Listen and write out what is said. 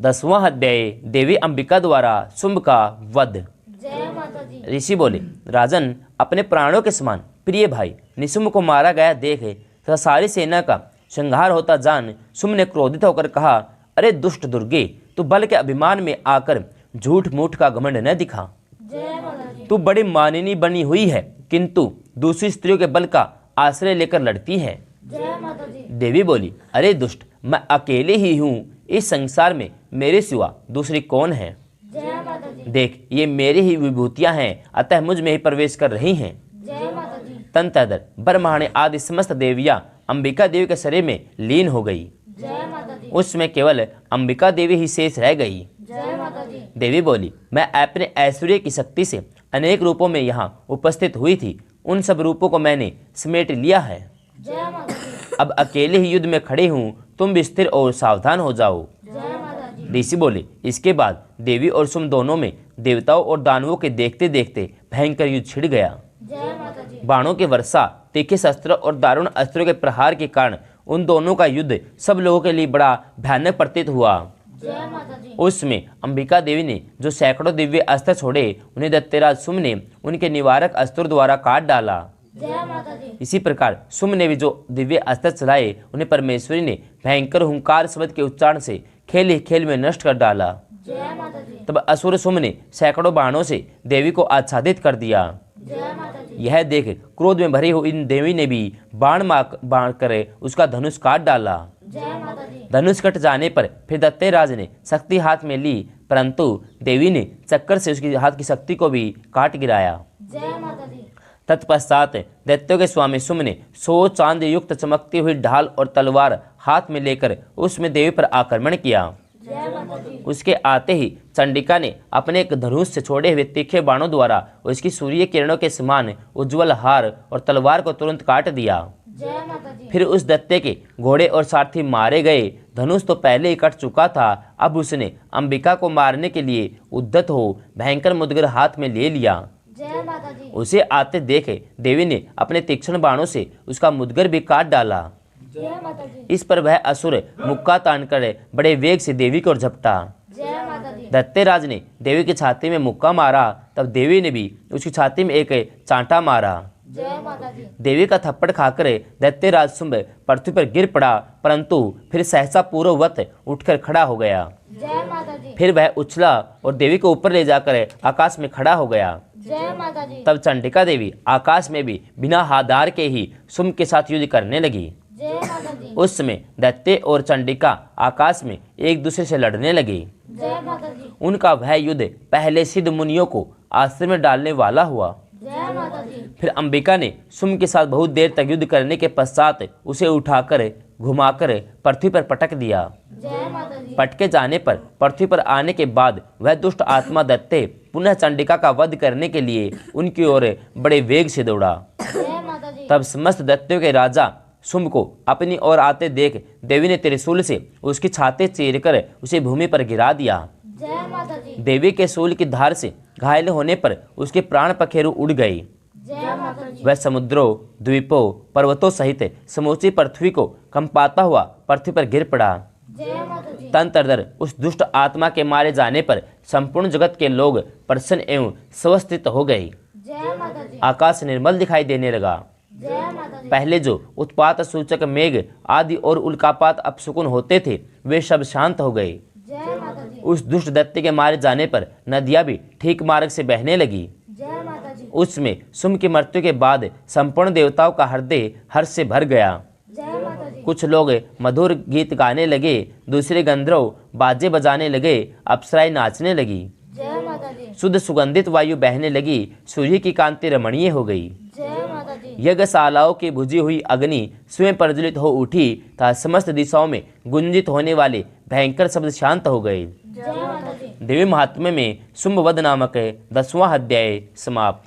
10वां अध्याय देवी अंबिका द्वारा शुंभ का वध। जय माता दी। ऋषि बोले, राजन, अपने प्राणों के समान प्रिय भाई निशुंभ को मारा गया देखे तथा सारी सेना का संहार होता जान शुंभ ने क्रोधित होकर कहा, अरे दुष्ट दुर्गे, तू बल के अभिमान में आकर झूठ मूठ का घमंड न दिखा। जय माता दी। तू बड़ी मानिनी बनी हुई है, किंतु दूसरी स्त्रियों के बल का आश्रय लेकर लड़ती है। जय माता दी। देवी बोली, अरे दुष्ट, मैं अकेले ही हूँ, इस संसार में मेरे सिवा दूसरी कौन है। जय माता दी। देख, ये मेरी ही विभूतियां हैं, अतः मुझ में ही प्रवेश कर रही हैं। जय माता दी। तंतदर ब्रह्माणी आदि समस्त देवियां अंबिका देवी के शरीर में लीन हो गई। जय माता दी। उसमें केवल अंबिका देवी ही शेष रह गई। जय माता दी। देवी बोली, मैं अपने ऐश्वर्य की शक्ति से अनेक रूपों में यहाँ उपस्थित हुई थी, उन सब रूपों को मैंने समेट लिया है। जय माता दी। अब अकेले ही युद्ध में खड़े हूँ, तुम भी स्थिर और सावधान हो जाओ। जय माता दी। ऋषि बोले, इसके बाद देवी और शुंभ दोनों में देवताओं और दानवों के देखते देखते भयंकर युद्ध छिड़ गया। जय माता दी। बाणों की वर्षा, तीखे शस्त्र और दारुण अस्त्रों के प्रहार के कारण उन दोनों का युद्ध सब लोगों के लिए बड़ा भयानक प्रतीत हुआ। जय माता दी। उसमें अंबिका देवी ने जो सैकड़ों दिव्य अस्त्र छोड़े, उन्हें दत्तेराज शुंभ ने उनके निवारक अस्त्रों द्वारा काट डाला। जय माता दी। इसी प्रकार शुंभ ने भी जो दिव्य अस्त्र चलाए, उन्हें परमेश्वरी ने भयंकर हुंकार शब्द के उच्चारण से खेल ही खेल में नष्ट कर डाला। जय माता दी। तब असुर शुंभ ने सैकड़ों बाणों से देवी को आच्छादित कर दिया। जय माता दी। यह देख क्रोध में भरी हुई इन देवी ने भी बाण मार कर उसका धनुष काट डाला। जय माता दी। धनुष कट जाने पर फिर दत्तेराज ने शक्ति हाथ में ली, परंतु देवी ने चक्कर से उसकी हाथ की शक्ति को भी काट गिराया। जय माता दी। तत्पश्चात दैत्यों के स्वामी शुंभ ने 100 चांद युक्त चमकती हुई ढाल और तलवार हाथ में लेकर उसमें देवी पर आक्रमण किया। जय माता दी। उसके आते ही चंडिका ने अपने एक धनुष से छोड़े हुए तीखे बाणों द्वारा उसकी सूर्य किरणों के समान उज्ज्वल हार और तलवार को तुरंत काट दिया। जय माता दी। फिर उस दैत्य के घोड़े और सारथी मारे गए। धनुष तो पहले ही कट चुका था, अब उसने अंबिका को मारने के लिए उद्यत हो भयंकर मुदगर हाथ में ले लिया। जय माता दी। उसे आते देखे देवी ने अपने तीक्ष्ण बाणों से उसका मुदगर भी काट डाला। जय माता दी। इस पर वह असुर मुक्का तान कर बड़े वेग से देवी को झपटा। जय माता दी। दत्तेराज ने देवी की छाती में मुक्का मारा, तब देवी ने भी उसकी छाती में एक चांटा मारा। जय माता दी। देवी का थप्पड़ खाकर दैत्यराज शुंभ पृथ्वी पर गिर पड़ा, परंतु फिर सहसा पूर्ववत उठकर खड़ा हो गया। जय माता दी। फिर वह उछला और देवी को ऊपर ले जाकर आकाश में खड़ा हो गया। जय माता दी। तब चंडिका देवी आकाश में भी बिना हादार के ही शुंभ के साथ युद्ध करने लगी। जय माता दी। उस समय दैत्य और चंडिका आकाश में एक दूसरे से लड़ने लगे। जय माता दी। उनका वह युद्ध पहले सिद्ध मुनियों को आश्रय में डालने वाला हुआ। जय माता दी। फिर अंबिका ने शुंभ के साथ बहुत देर तक युद्ध करने के पश्चात उसे उठाकर घुमाकर पृथ्वी पर पटक दिया। जय माता दी। पटके जाने पर पृथ्वी पर आने के बाद वह दुष्ट आत्मा दैत्य पुनः चंडिका का वध करने के लिए उनकी ओर बड़े वेग से दौड़ा। जय माता दी। तब समस्त दैत्यों के राजा शुंभ को अपनी ओर आते देख देवी ने त्रिशूल से उसकी छाती चीरकर उसे भूमि पर गिरा दिया। जय माता दी। देवी के शूल की धार से घायल होने पर उसके प्राण पखेरु उड़ गई। जय माता दी। वह समुद्रों, द्वीपों, पर्वतों सहित समूची पृथ्वी को कंपाता हुआ पृथ्वी पर गिर पड़ा। जय माता दी। तंतरदर उस दुष्ट आत्मा के मारे जाने पर संपूर्ण जगत के लोग प्रसन्न एवं स्वस्थित हो गए। जय माता दी। आकाश निर्मल दिखाई देने लगा। जय माता दी। पहले जो उत्पात सूचक मेघ आदि और उल्कापात अपशकुन होते थे, वे सब शांत हो गए। जय माता दी। उस दुष्ट दैत्य के मारे जाने पर नदियां भी ठीक मार्ग से बहने लगी। जय माता दी। उसमें शुंभ की मृत्यु के बाद संपूर्ण देवताओं का हृदय हर्ष से भर गया। जय माता दी। कुछ लोग मधुर गीत गाने लगे, दूसरे गंधर्व बाजे बजाने लगे, अप्सराएं नाचने लगी, जय माता दी। शुद्ध सुगंधित वायु बहने लगी, सूर्य की कांति रमणीय हो गई। जय माता दी। यज्ञशालाओं की बुझी हुई अग्नि स्वयं प्रज्वलित हो उठी तथा समस्त दिशाओं में गुंजित होने वाले भयंकर शब्द शांत हो गए। जय माता दी। देवी महात्म्य में शुंभ वध नामक 10वां अध्याय समाप्त।